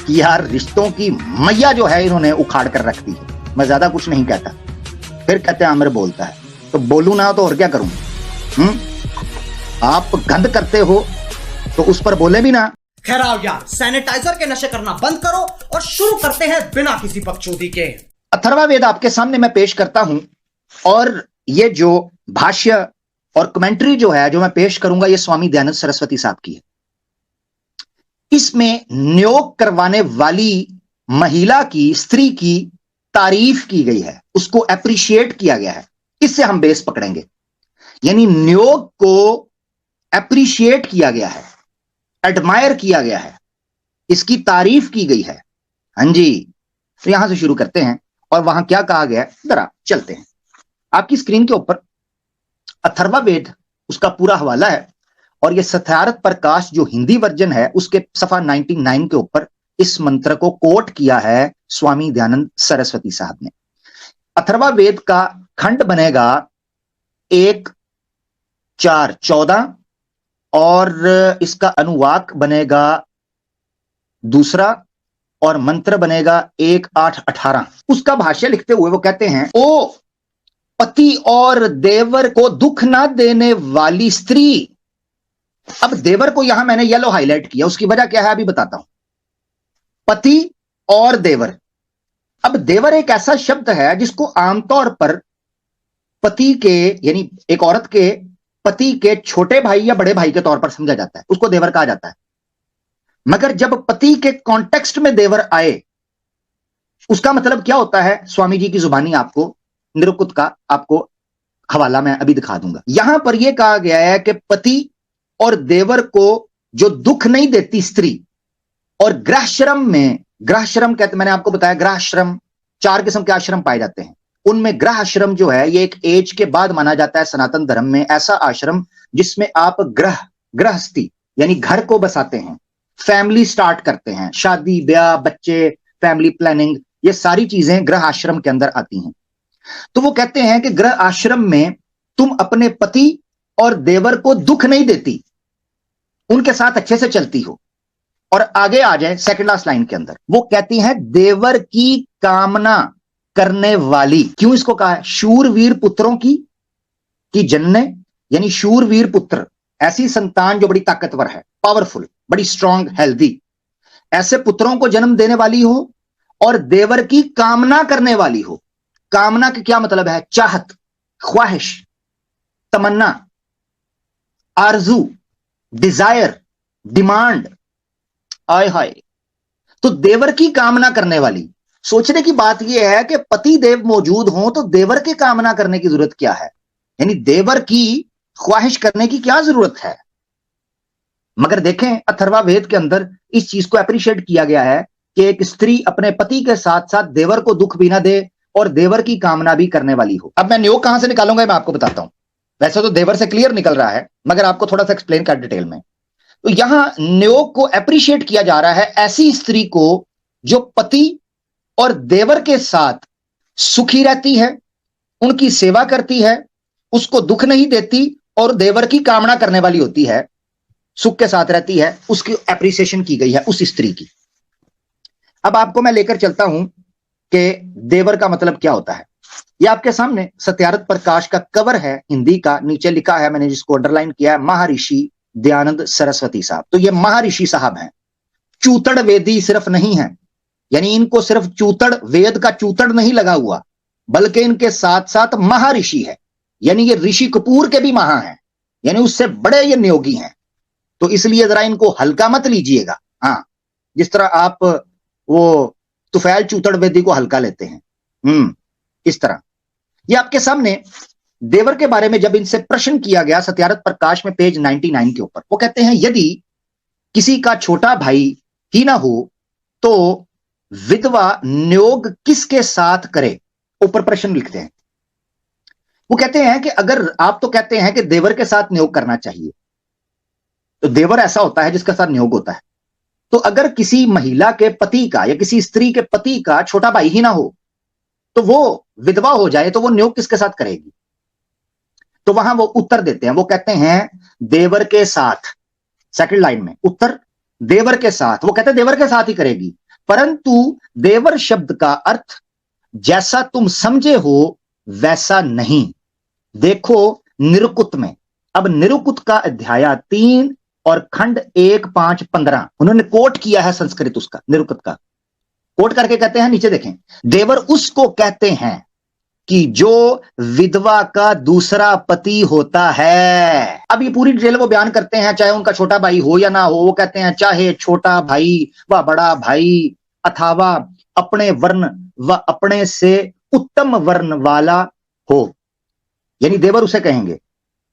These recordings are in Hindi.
कि यार रिश्तों की मैया जो है इन्होंने उखाड़ कर रख दी है। मैं ज्यादा कुछ नहीं कहता। फिर कहते हैं आमिर बोलता है, तो बोलू ना तो और क्या करूं? आप गंद करते हो तो उस पर बोले भी ना। खैर आओ यार, सैनिटाइजर के नशे करना बंद करो और शुरू करते हैं बिना किसी बकचोदी के। अथर्ववेद आपके सामने मैं पेश करता हूं, और ये जो भाष्य और कमेंट्री जो है जो मैं पेश करूंगा, ये स्वामी दयानंद सरस्वती साहब की है। इसमें नियोग करवाने वाली महिला की, स्त्री की तारीफ की गई है, उसको अप्रिशिएट किया गया है। इससे हम बेस पकड़ेंगे, यानी नियोग को अप्रिशिएट किया गया है, एडमायर किया गया है, इसकी तारीफ की गई है। हाँ जी, तो यहां से शुरू करते हैं और वहां क्या कहा गया है जरा चलते हैं। आपकी स्क्रीन के ऊपर अथर्ववेद उसका पूरा हवाला है, और ये सत्यार्थ प्रकाश जो हिंदी वर्जन है उसके सफा 99 के ऊपर इस मंत्र को कोट किया है स्वामी दयानंद सरस्वती साहब ने। अथर्ववेद का खंड बनेगा 1, 4, 14 और इसका अनुवाक बनेगा दूसरा, और मंत्र बनेगा 1, 8, 18। उसका भाष्य लिखते हुए वो कहते हैं, ओ पति और देवर को दुख ना देने वाली स्त्री। अब देवर को यहां मैंने येलो हाईलाइट किया, उसकी वजह क्या है अभी बताता हूं। पति और देवर। अब देवर एक ऐसा शब्द है जिसको आमतौर पर पति के, यानी एक औरत के पति के छोटे भाई या बड़े भाई के तौर पर समझा जाता है, उसको देवर कहा जाता है। मगर जब पति के कॉन्टेक्स्ट में देवर आए, उसका मतलब क्या होता है, स्वामी जी की जुबानी आपको निरुक्त का आपको हवाला मैं अभी दिखा दूंगा। यहां पर यह कहा गया है कि पति और देवर को जो दुख नहीं देती स्त्री, और गृहश्रम में, गृहश्रम कहते, मैंने आपको बताया गृहश्रम 4 किस्म के आश्रम पाए जाते हैं, उनमें गृहश्रम जो है ये एक एज के बाद माना जाता है सनातन धर्म में, ऐसा आश्रम जिसमें आप गृहस्थी यानी घर को बसाते हैं, फैमिली स्टार्ट करते हैं, शादी ब्याह बच्चे, फैमिली प्लानिंग, ये सारी चीजें गृह आश्रम के अंदर आती हैं। तो वो कहते हैं कि गृह आश्रम में तुम अपने पति और देवर को दुख नहीं देती, उनके साथ अच्छे से चलती हो। और आगे आ जाए सेकंड लास्ट लाइन के अंदर, वो कहती हैं देवर की कामना करने वाली। क्यों इसको कहा है? शूरवीर पुत्रों की जन्ने, यानी शूरवीर पुत्र, ऐसी संतान जो बड़ी ताकतवर है, पावरफुल, बड़ी स्ट्रांग, हेल्दी, ऐसे पुत्रों को जन्म देने वाली हो, और देवर की कामना करने वाली हो। कामना का क्या मतलब है? चाहत, ख्वाहिश, तमन्ना, आरजू, डिजायर, डिमांड। आय हाय, तो देवर की कामना करने वाली। सोचने की बात यह है कि पति देव मौजूद हों तो देवर की कामना करने की जरूरत क्या है, यानी देवर की ख्वाहिश करने की क्या जरूरत है। मगर देखें अथर्ववेद के अंदर इस चीज को अप्रिशिएट किया गया है कि एक स्त्री अपने पति के साथ साथ देवर को दुख भी ना दे और देवर की कामना भी करने वाली हो। अब मैं नियोग कहां से निकालूंगा मैं आपको बताता हूं। वैसे तो देवर से क्लियर निकल रहा है, मगर आपको थोड़ा सा एक्सप्लेन कर डिटेल में। तो यहां नियोग को अप्रिशिएट किया जा रहा है ऐसी स्त्री को जो पति और देवर के साथ सुखी रहती है, उनकी सेवा करती है, उसको दुख नहीं देती और देवर की कामना करने वाली होती है, सुख के साथ रहती है, उसकी एप्रिसिएशन की गई है उस स्त्री की। अब आपको मैं लेकर चलता हूं कि देवर का मतलब क्या होता है। यह आपके सामने सत्यार्थ प्रकाश का कवर है हिंदी का, नीचे लिखा है, मैंने जिसको अंडरलाइन किया है, महर्षि दयानंद सरस्वती साहब। तो ये महर्षि साहब हैं, चूतड़ वेदी सिर्फ नहीं है, यानी इनको सिर्फ चूतड़, वेद का चूतड़ नहीं लगा हुआ, बल्कि इनके साथ साथ महर्षि है, यानी ये ऋषि कपूर के भी महा हैं, यानी उससे बड़े ये नियोगी हैं। तो इसलिए जरा इनको हल्का मत लीजिएगा। हाँ, जिस तरह आप वो तुफैल चूतड़ वेदी को हल्का लेते हैं, इस तरह। ये आपके सामने देवर के बारे में जब इनसे प्रश्न किया गया सत्यार्थ प्रकाश में पेज 99 के ऊपर, वो कहते हैं यदि किसी का छोटा भाई ही ना हो तो विधवा नियोग किसके साथ करे। ऊपर प्रश्न लिखते हैं, वो कहते हैं कि अगर आप तो कहते हैं कि देवर के साथ नियोग करना चाहिए, तो देवर ऐसा होता है जिसके साथ नियोग होता है। तो अगर किसी महिला के पति का या किसी स्त्री के पति का छोटा भाई ही ना हो तो वो विधवा हो जाए तो वो नियोग किसके साथ करेगी। तो वहां वो उत्तर देते हैं, वो कहते हैं देवर के साथ। सेकंड लाइन में उत्तर देवर के साथ, वो कहते हैं देवर के साथ ही करेगी। परंतु देवर शब्द का अर्थ जैसा तुम समझे हो वैसा नहीं। देखो निरुकुत में, अब निरुकुत का अध्याय 3 और खंड 1, 5, 15 उन्होंने कोट किया है संस्कृत, उसका निरुकुत का कोट करके कहते हैं, नीचे देखें, देवर उसको कहते हैं कि जो विधवा का दूसरा पति होता है। अब ये पूरी डिटेल वो बयान करते हैं, चाहे उनका छोटा भाई हो या ना हो। वो कहते हैं चाहे छोटा भाई व बड़ा भाई अथवा अपने वर्ण व अपने से उत्तम वर्ण वाला हो, यानी देवर उसे कहेंगे,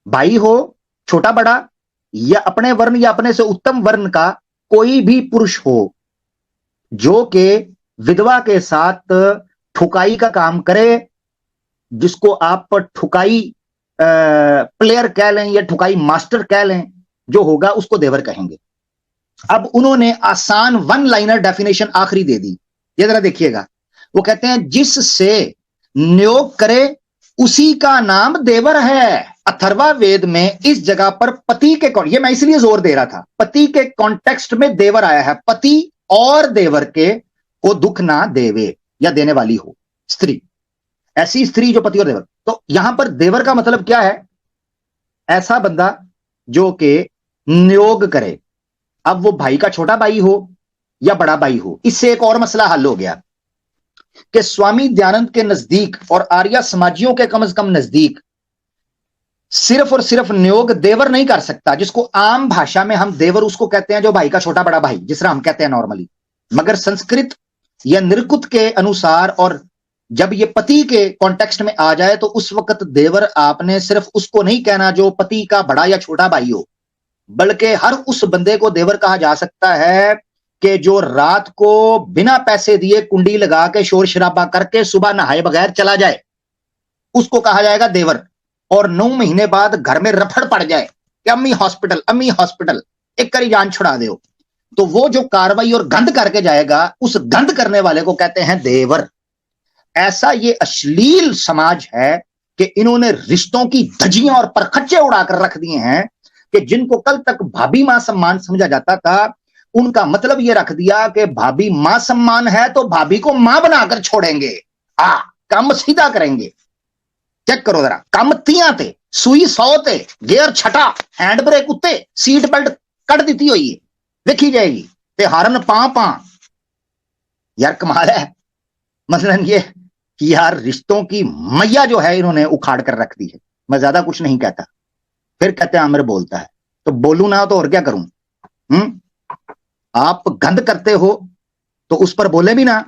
भाई हो छोटा बड़ा या अपने वर्ण या अपने से उत्तम वर्ण का कोई भी पुरुष हो जो के विधवा के साथ ठुकाई का काम करे, जिसको आप ठुकाई प्लेयर कह लें या ठुकाई मास्टर कह लें, जो होगा उसको देवर कहेंगे। अब उन्होंने आसान वन लाइनर डेफिनेशन आखिरी दे दी, ये जरा देखिएगा। वो कहते हैं जिससे नियोग करे उसी का नाम देवर है। अथर्वा वेद में इस जगह पर पति के, ये मैं इसलिए जोर दे रहा था, पति के कॉन्टेक्स्ट में देवर आया है। पति और देवर के को दुख ना देवे या देने वाली हो स्त्री, ऐसी स्त्री जो पति और देवर। तो यहां पर देवर का मतलब क्या है? ऐसा बंदा जो कि नियोग करे। अब वो भाई का छोटा भाई हो या बड़ा भाई हो। इससे एक और मसला हल हो गया कि स्वामी दयानंद के नजदीक और आर्य समाजियों के कम से कम नजदीक सिर्फ और सिर्फ नियोग देवर नहीं कर सकता, जिसको आम भाषा में हम देवर उसको कहते हैं जो भाई का छोटा बड़ा भाई, जिस तरह हम कहते हैं नॉर्मली। मगर संस्कृत या निरुक्त के अनुसार, और जब ये पति के कॉन्टेक्स्ट में आ जाए, तो उस वक्त देवर आपने सिर्फ उसको नहीं कहना जो पति का बड़ा या छोटा भाई हो, बल्कि हर उस बंदे को देवर कहा जा सकता है कि जो रात को बिना पैसे दिए कुंडी लगा के शोर शराबा करके सुबह नहाए बगैर चला जाए, उसको कहा जाएगा देवर। और 9 महीने बाद घर में रफड़ पड़ जाए कि अम्मी हॉस्पिटल एक करी जान छुड़ा दो, तो वो जो कार्रवाई और गंध करके जाएगा, उस गंध करने वाले को कहते हैं देवर। ऐसा ये अश्लील समाज है कि इन्होंने रिश्तों की धज्जियां और परखच्चे उड़ाकर रख दिए हैं कि जिनको कल तक भाभी मां सम्मान समझा जाता था, उनका मतलब ये रख दिया कि भाभी मां सम्मान है तो भाभी को मां बनाकर छोड़ेंगे, काम सीधा करेंगे। चेक करो जरा, कम तियां ते सुई 100 ते गियर छटा हैंड ब्रेक उत्ते सीट बेल्ट कट दी हुई है, देखी जाएगी ते हारन पा यार कमाल है। मतलब ये यार रिश्तों की मैया जो है इन्होंने उखाड़ कर रख दी है। मैं ज्यादा कुछ नहीं कहता। फिर कहते हैं आमिर बोलता है, तो बोलू ना तो और क्या करूं? आप गंद करते हो तो उस पर बोले भी ना,